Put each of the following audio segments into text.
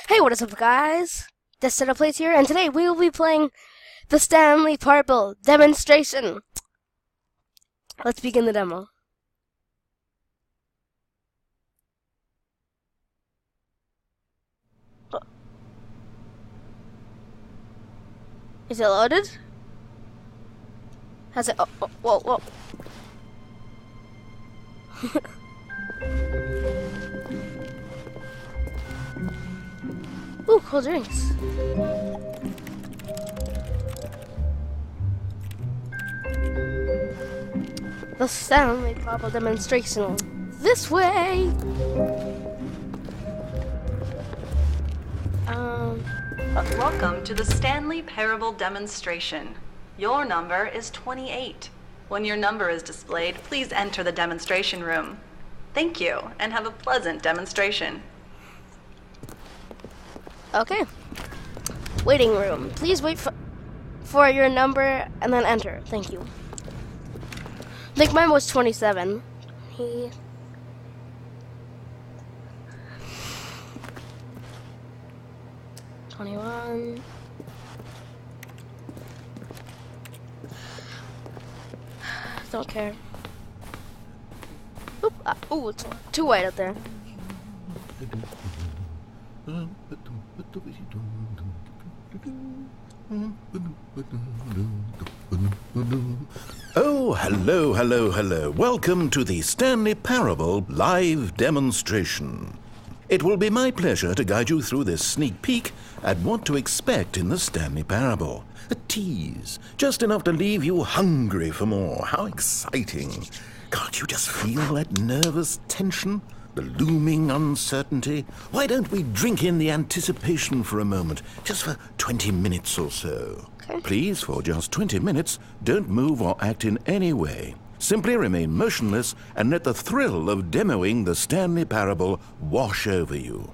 Hey, what is up, guys? This Setup Plays here, and today we will be playing the Stanley Parble demonstration. Let's begin the demo. Oh. Is it loaded? Has it? Oh, whoa, whoa. Ooh, cool drinks. The Stanley Parble demonstration. This way! Welcome to the Stanley Parable demonstration. Your number is 28. When your number is displayed, please enter the demonstration room. Thank you, and have a pleasant demonstration. Okay. Waiting room. Please wait for your number and then enter. Thank you. I think mine was 27. 21. Don't care. Oop, ooh, it's too white up there. Oh, hello. Welcome to the Stanley Parable live demonstration. It will be my pleasure to guide you through this sneak peek at what to expect in the Stanley Parable. A tease, just enough to leave you hungry for more. How exciting. Can't you just feel that nervous tension? The looming uncertainty? Why don't we drink in the anticipation for a moment, just for 20 minutes or so? Okay. Please, for just 20 minutes, don't move or act in any way. Simply remain motionless and let the thrill of demoing the Stanley Parable wash over you.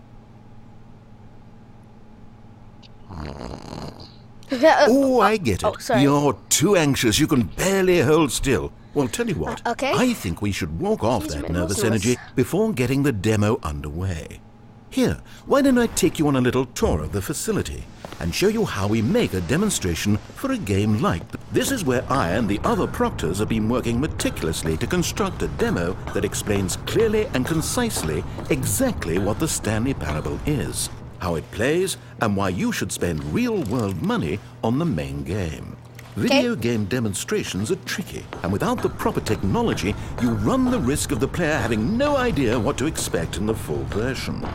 Oh, I get it. Oh, sorry. You're too anxious. You can barely hold still. Well, tell you what. Okay. I think we should walk off that nervous energy before getting the demo underway. Here, why don't I take you on a little tour of the facility and show you how we make a demonstration for a game like this. This is where I and the other proctors have been working meticulously to construct a demo that explains clearly and concisely exactly what the Stanley Parable is, how it plays, and why you should spend real-world money on the main game. Video game demonstrations are tricky, and without the proper technology, you run the risk of the player having no idea what to expect in the full version.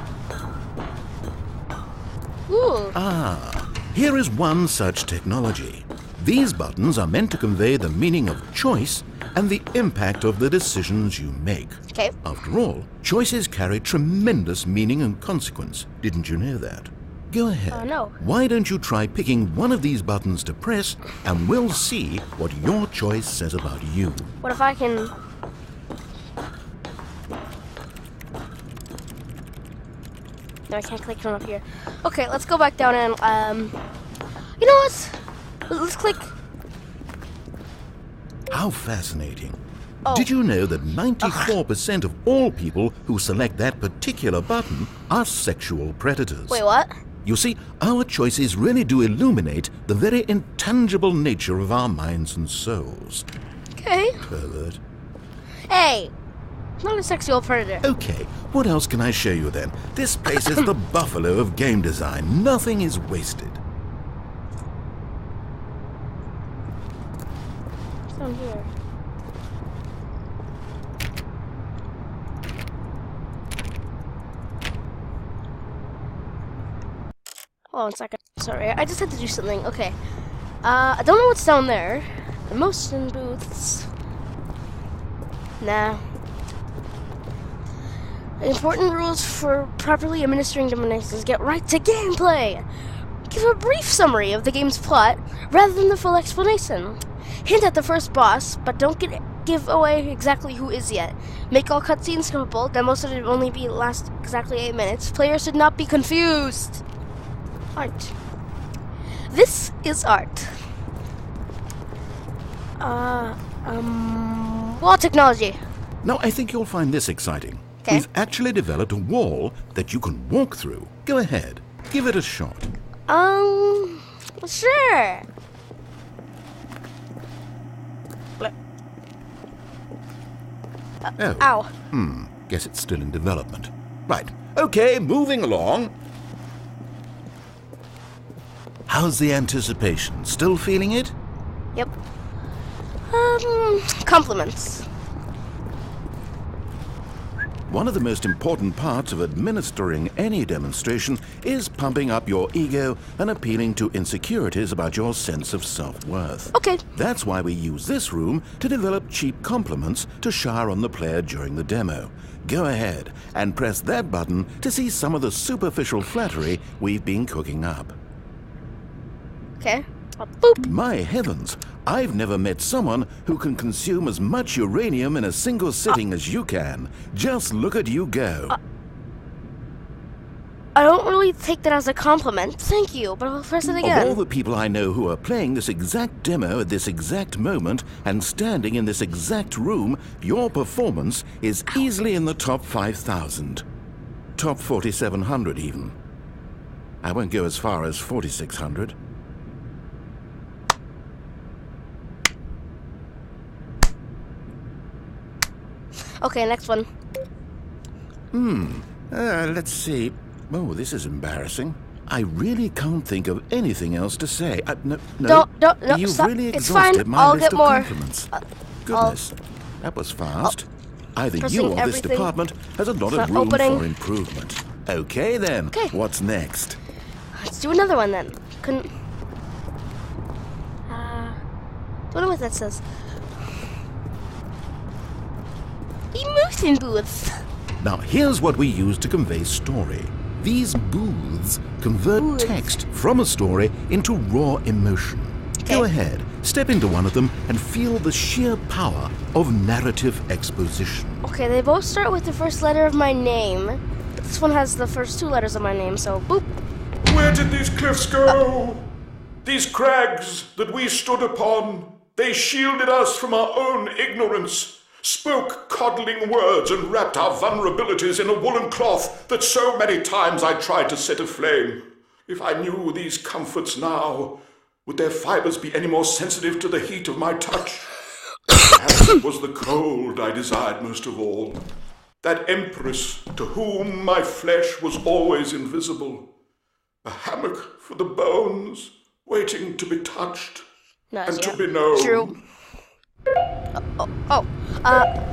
Ooh. Here is one such technology. These buttons are meant to convey the meaning of choice and the impact of the decisions you make. Okay. After all, choices carry tremendous meaning and consequence. Didn't you know that? Go ahead. No. Why don't you try picking one of these buttons to press, and we'll see what your choice says about you. What if I can... No, I can't click from up here. Okay, let's go back down and, you know what? Let's click... How fascinating. Oh. Did you know that 94% of all people who select that particular button are sexual predators? Wait, what? You see, our choices really do illuminate the very intangible nature of our minds and souls. Okay. Pervert. Hey! Not a sexual predator. Okay, what else can I show you then? This place is the buffalo of game design. Nothing is wasted. What's down here? Oh, 1 second. Sorry, I just had to do something. Okay. I don't know what's down there. The motion booths. Nah. Important rules for properly administering demonstrations. Get right to gameplay. Give a brief summary of the game's plot rather than the full explanation. Hint at the first boss, but don't give away exactly who is yet. Make all cutscenes skippable. Demos should only last exactly 8 minutes. Players should not be confused. Art. This is art. Wall technology. Now, I think you'll find this exciting. Okay. We've actually developed a wall that you can walk through. Go ahead. Give it a shot. Sure. Oh. Ow. Guess it's still in development. Right. Okay, moving along. How's the anticipation? Still feeling it? Yep. Compliments. One of the most important parts of administering any demonstration is pumping up your ego and appealing to insecurities about your sense of self-worth. Okay. That's why we use this room to develop cheap compliments to shower on the player during the demo. Go ahead and press that button to see some of the superficial flattery we've been cooking up. Okay. Boop. My heavens, I've never met someone who can consume as much uranium in a single sitting as you can. Just look at you go. I don't really take that as a compliment. Thank you, but I'll press it again. Of all the people I know who are playing this exact demo at this exact moment and standing in this exact room, your performance is easily in the top 5,000. Top 4,700 even. I won't go as far as 4,600. Okay, next one. Let's see. Oh, this is embarrassing. I really can't think of anything else to say. No. Don't, You've stop. really It's exhausted fine. my I'll list get of more. compliments. Goodness, that was fast. Either pressing you or this everything. department has a lot It's of not room opening. for improvement. Okay then, Okay. what's next? Let's do another one then. Couldn't. Don't know what that says. Emotion booths. Now, here's what we use to convey story. These booths convert Booths. text from a story into raw emotion. Go Okay. ahead, step into one of them and feel the sheer power of narrative exposition. Okay, they both start with the first letter of my name. This one has the first two letters of my name, so boop. Where did these cliffs go? These crags that we stood upon, they shielded us from our own ignorance, spoke coddling words and wrapped our vulnerabilities in a woolen cloth that so many times I tried to set aflame. If I knew these comforts now, would their fibers be any more sensitive to the heat of my touch? Perhaps it was the cold I desired most of all. That empress to whom my flesh was always invisible. A hammock for the bones, waiting to be touched and to be known. True.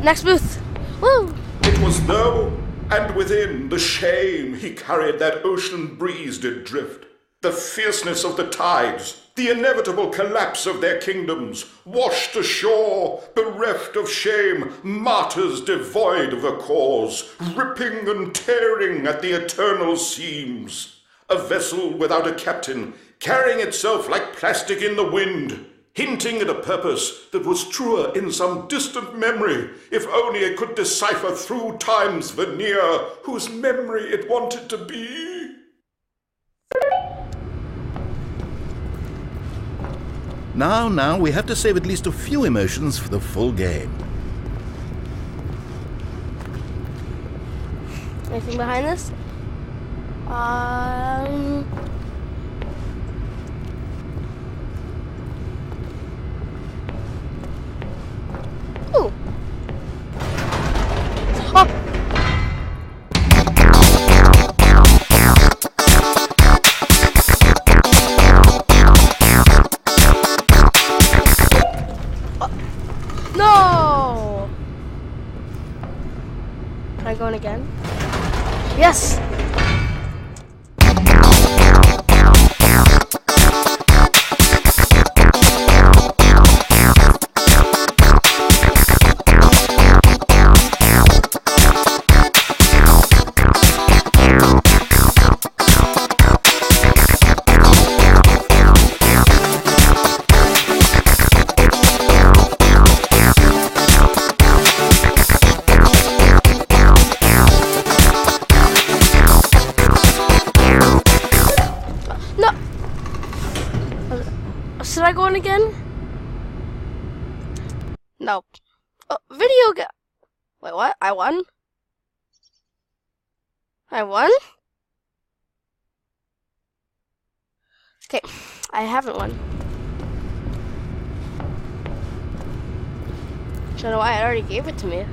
Next booth. Woo! It was though, and within the shame he carried that ocean breeze did drift. The fierceness of the tides, the inevitable collapse of their kingdoms, washed ashore, bereft of shame, martyrs devoid of a cause, ripping and tearing at the eternal seams. A vessel without a captain, carrying itself like plastic in the wind, hinting at a purpose that was truer in some distant memory, if only it could decipher through time's veneer whose memory it wanted to be. Now, we have to save at least a few emotions for the full game. Anything behind this? Ooh. Oh. No! Am I going again? Yes! Should I go in again? No. Oh, video ga- Wait, what? I won? I won? Okay, I haven't one. Don't know why I already gave it to me.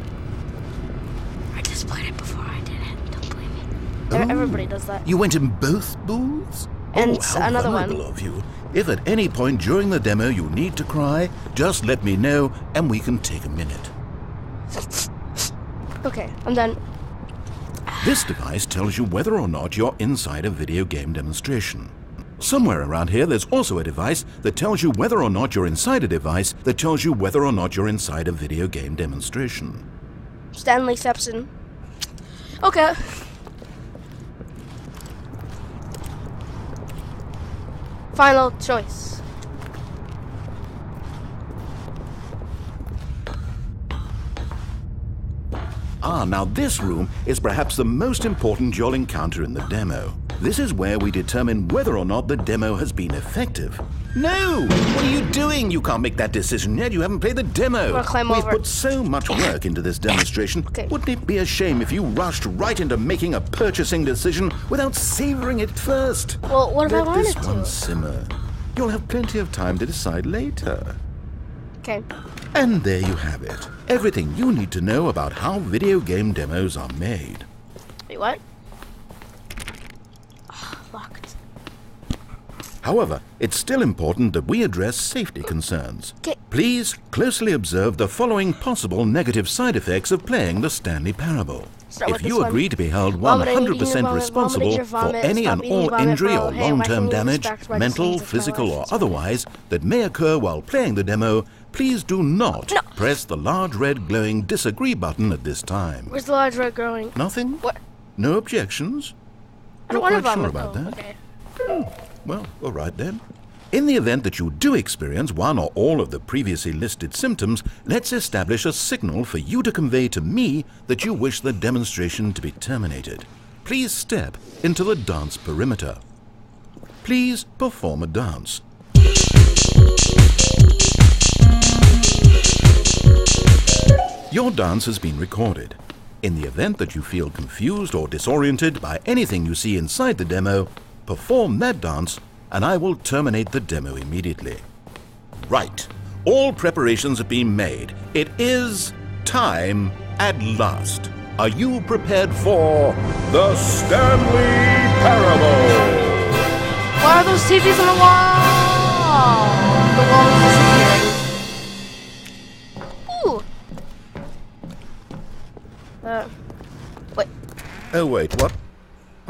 I just played it before I did it. Don't blame me. Everybody does that. You went in both booths? And how another one. vulnerable of you. If at any point during the demo you need to cry, just let me know and we can take a minute. Okay, I'm done. This device tells you whether or not you're inside a video game demonstration. Somewhere around here there's also a device that tells you whether or not you're inside a device that tells you whether or not you're inside a video game demonstration. Stanley steps in. Okay. Final choice. Now this room is perhaps the most important you'll encounter in the demo. This is where we determine whether or not the demo has been effective. No! What are you doing? You can't make that decision yet. You haven't played the demo. We've put so much work into this demonstration. Okay. Wouldn't it be a shame if you rushed right into making a purchasing decision without savoring it first? Well, what if I wanted Let this to? one simmer. You'll have plenty of time to decide later. Okay. And there you have it. Everything you need to know about how video game demos are made. Wait, what? Locked. However, it's still important that we address safety concerns. Okay. Please closely observe the following possible negative side effects of playing the Stanley Parable. If you agree to be held 100% responsible for any and all injury or long-term damage, mental, physical or otherwise, that may occur while playing the demo, please do not press the large red glowing disagree button at this time. Where's the large red growing? Nothing? What? No objections? I don't Not want to quite sure vomit, about though. that? Okay. Well, all right then. In the event that you do experience one or all of the previously listed symptoms, let's establish a signal for you to convey to me that you wish the demonstration to be terminated. Please step into the dance perimeter. Please perform a dance. Your dance has been recorded. In the event that you feel confused or disoriented by anything you see inside the demo, perform that dance and I will terminate the demo immediately. Right. All preparations have been made. It is time at last. Are you prepared for the Stanley Parable? Why are those TVs on the wall? The wall is disappearing. Ooh. Wait. Oh wait, what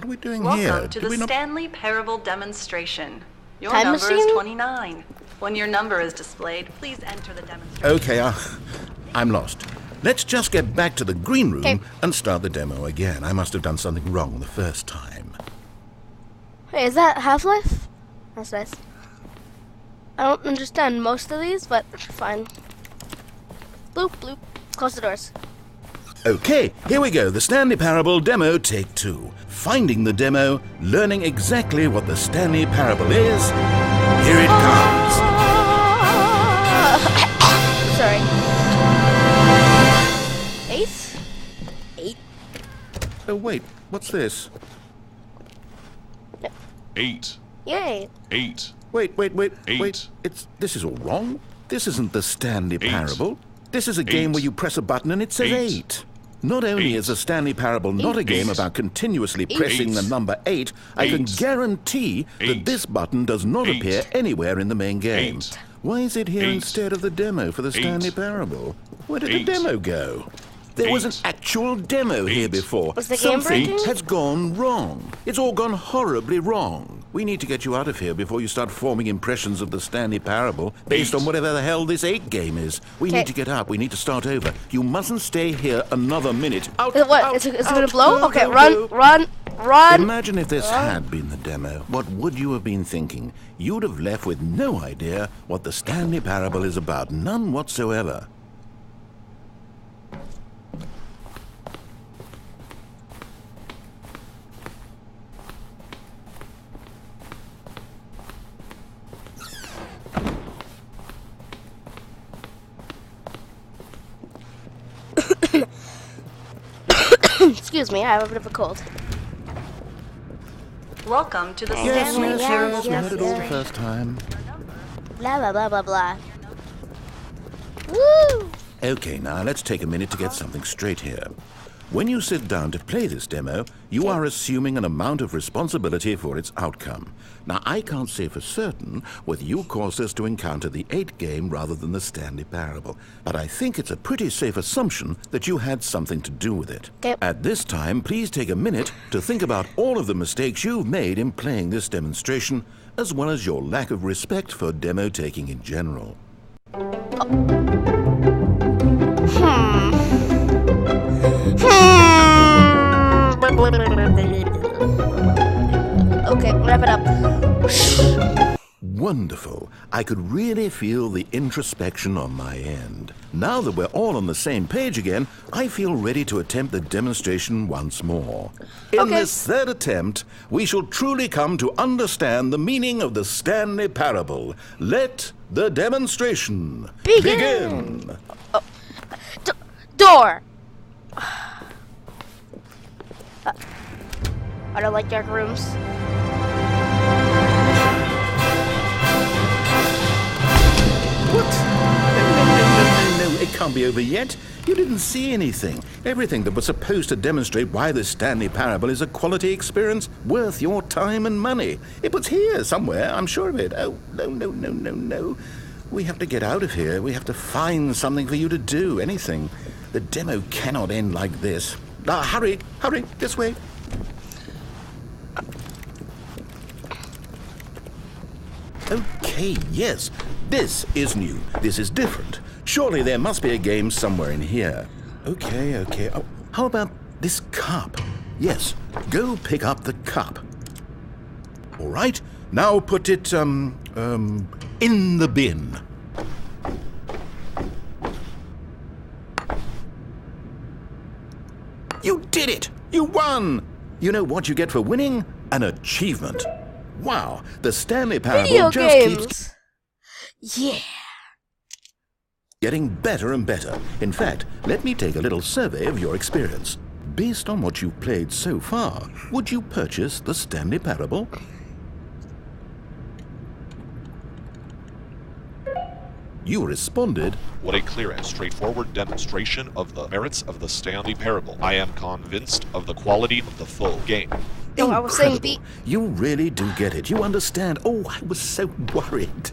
are we doing here? Welcome to the Stanley Parable demonstration. Your Time number machine? is 29. When your number is displayed, please enter the demonstration. Okay, I'm lost. Let's just get back to the green room Okay. and start the demo again. I must have done something wrong the first time. Hey, is that Half-Life? That's nice. I don't understand most of these, but fine. Bloop, bloop. Close the doors. Okay, here we go. The Stanley Parable demo take 2. Finding the demo, learning exactly what the Stanley Parable is. Here it comes. Sorry. 8? Oh wait, what's this? 8. Yay. 8. Wait. 8. This is all wrong. This isn't the Stanley Parable. This is a game where you press a button and it says 8. Not only is the Stanley Parable not a game about continuously pressing the number 8, I can guarantee that this button does not appear anywhere in the main game. Why is it here instead of the demo for the Stanley Parable? Where did the demo go? There was an actual demo here before. Was the game Something breaking? has gone wrong. It's all gone horribly wrong. We need to get you out of here before you start forming impressions of the Stanley Parable based on whatever the hell this 8 game is. We need to get up. We need to start over. You mustn't stay here another minute. Out, What? out, Is it out, gonna blow? go, Okay, go, run, go. run, run. Imagine if this had been the demo. What would you have been thinking? You'd have left with no idea what the Stanley Parable is about. None whatsoever. Excuse me, I have a bit of a cold. Welcome to the Yes, Stanley yes, Parable yes, we heard it all the Demonstration. first time. Blah, blah, blah, blah, blah. Woo! Okay, now let's take a minute to get something straight here. When you sit down to play this demo, you are assuming an amount of responsibility for its outcome. Now, I can't say for certain whether you caused us to encounter the 8 game rather than the Stanley Parable, but I think it's a pretty safe assumption that you had something to do with it. Okay. At this time, please take a minute to think about all of the mistakes you've made in playing this demonstration, as well as your lack of respect for demo taking in general. Okay, wrap it up. Wonderful. I could really feel the introspection on my end. Now that we're all on the same page again, I feel ready to attempt the demonstration once more. In Okay. this third attempt, we shall truly come to understand the meaning of the Stanley Parable. Let the demonstration Begin. Door. I don't like dark rooms. What? No, it can't be over yet. You didn't see anything. Everything that was supposed to demonstrate why the Stanley Parable is a quality experience worth your time and money. It was here somewhere, I'm sure of it. Oh, no. We have to get out of here. We have to find something for you to do, anything. The demo cannot end like this. Hurry, this way. Okay, yes. This is new. This is different. Surely there must be a game somewhere in here. Okay. Oh, how about this cup? Yes, go pick up the cup. All right, now put it, in the bin. You did it! You won! You know what you get for winning? An achievement. Wow, the Stanley Parable Video just games. keeps Yeah. getting better and better. In fact, let me take a little survey of your experience. Based on what you've played so far, would you purchase the Stanley Parable? You responded, What a clear and straightforward demonstration of the merits of the Stanley Parable. I am convinced of the quality of the full game. No, I was saying incredible. You really do get it. You understand. Oh, I was so worried.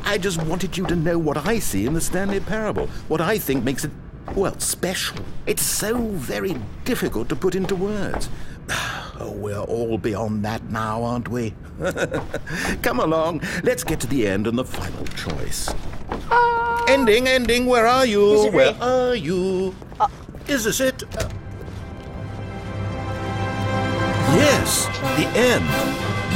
I just wanted you to know what I see in the Stanley Parable, what I think makes it, well, special. It's so very difficult to put into words. Oh, we're all beyond that now, aren't we? Come along. Let's get to the end and the final choice. Ending, where are you? Disagree. Where are you? Is this it? Yes, the end.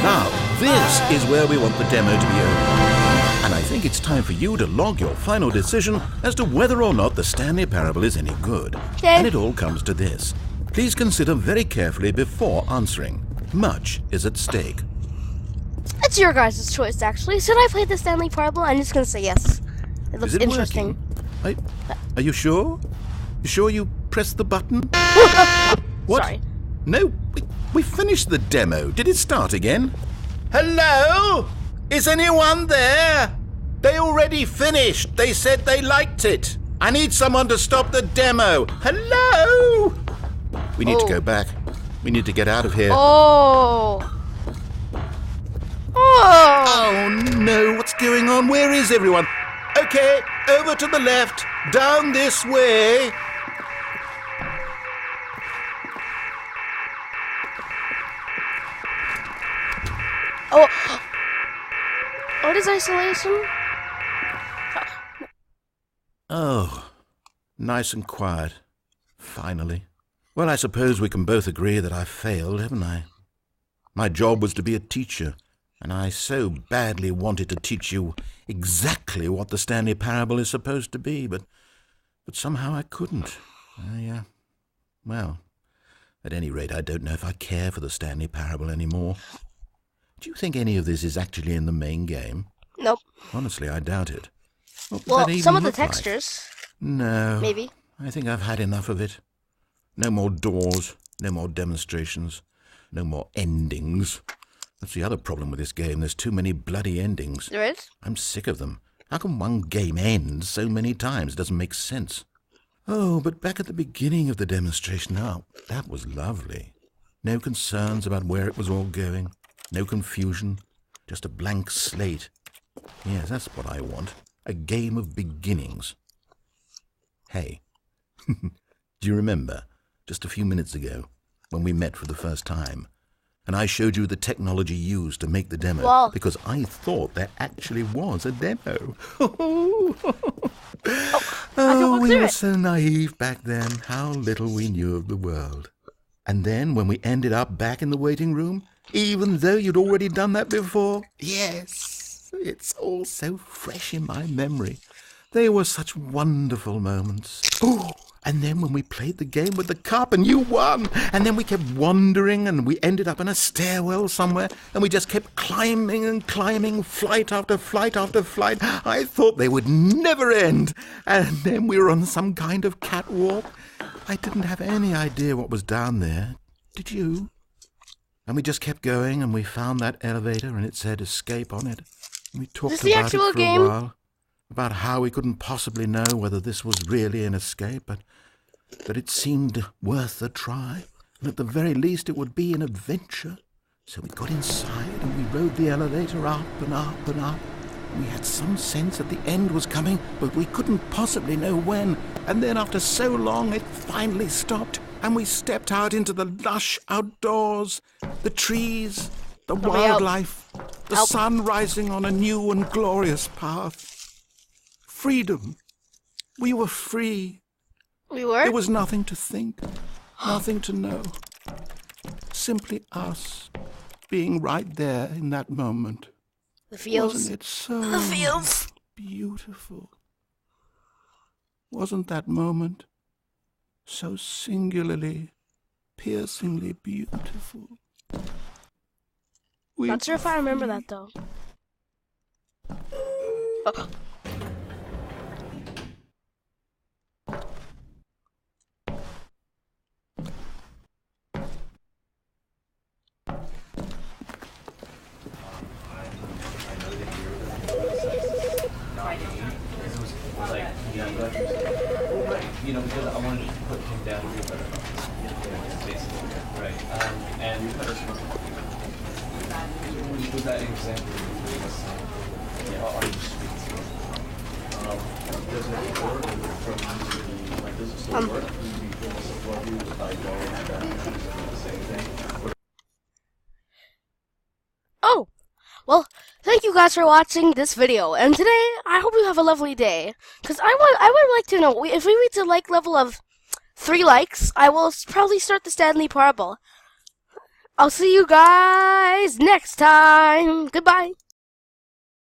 Now, this is where we want the demo to be over. And I think it's time for you to log your final decision as to whether or not the Stanley Parable is any good. Okay. And it all comes to this. Please consider very carefully before answering. Much is at stake. It's your guys' choice, actually. Should I play the Stanley Parable? I'm just gonna say yes. It looks Is it interesting. working? Are you sure? You sure you pressed the button? What? Sorry. No, we finished the demo. Did it start again? Hello? Is anyone there? They already finished. They said they liked it. I need someone to stop the demo. Hello? We need to go back. We need to get out of here. Oh. Oh no, what's going on? Where is everyone? Okay, over to the left, down this way. Oh. What is isolation? Oh, nice and quiet. Finally. Well, I suppose we can both agree that I failed, haven't I? My job was to be a teacher, and I so badly wanted to teach you exactly what the Stanley Parable is supposed to be, but somehow I couldn't. Well, at any rate, I don't know if I care for the Stanley Parable anymore. Do you think any of this is actually in the main game? Nope. Honestly, I doubt it. What would Well, that even some of the look like? textures. No. Maybe. I think I've had enough of it. No more doors, no more demonstrations, no more endings. That's the other problem with this game. There's too many bloody endings. There is? I'm sick of them. How can one game end so many times? It doesn't make sense. Oh, but back at the beginning of the demonstration, oh, that was lovely. No concerns about where it was all going. No confusion. Just a blank slate. Yes, that's what I want. A game of beginnings. Hey, do you remember, just a few minutes ago, when we met for the first time, and I showed you the technology used to make the demo, Wow. because I thought there actually was a demo. We were so naive back then. How little we knew of the world. And then when we ended up back in the waiting room, even though you'd already done that before, yes, it's all so fresh in my memory. They were such wonderful moments. Oh, and then when we played the game with the cup and you won, and then we kept wandering and we ended up in a stairwell somewhere and we just kept climbing and climbing, flight after flight after flight. I thought they would never end. And then we were on some kind of catwalk. I didn't have any idea what was down there. Did you? And we just kept going and we found that elevator and it said escape on it. And we talked about it for a while. About how we couldn't possibly know whether this was really an escape, but it seemed worth a try, and at the very least it would be an adventure. So we got inside and we rode the elevator up and up and up. We had some sense that the end was coming, but we couldn't possibly know when. And then after so long it finally stopped, and we stepped out into the lush outdoors, the trees, the wildlife, the sun rising on a new and glorious path. Freedom. We were free. We were? There was nothing to think, nothing to know. Simply us being right there in that moment. The feels. Wasn't it so The feels. beautiful? Wasn't that moment so singularly, piercingly beautiful? Not sure if I remember that, though. Because I wanted to put him down real better. Basically, right. And with that example you gave us, are you speaking? Does it work from like, does it still work? Do you feel this above you by going and the same thing? Oh! Well, thank you guys for watching this video, and today, I hope you have a lovely day. Because I would like to know, if we reach a like level of 3 likes, I will probably start the Stanley Parble. I'll see you guys next time. Goodbye.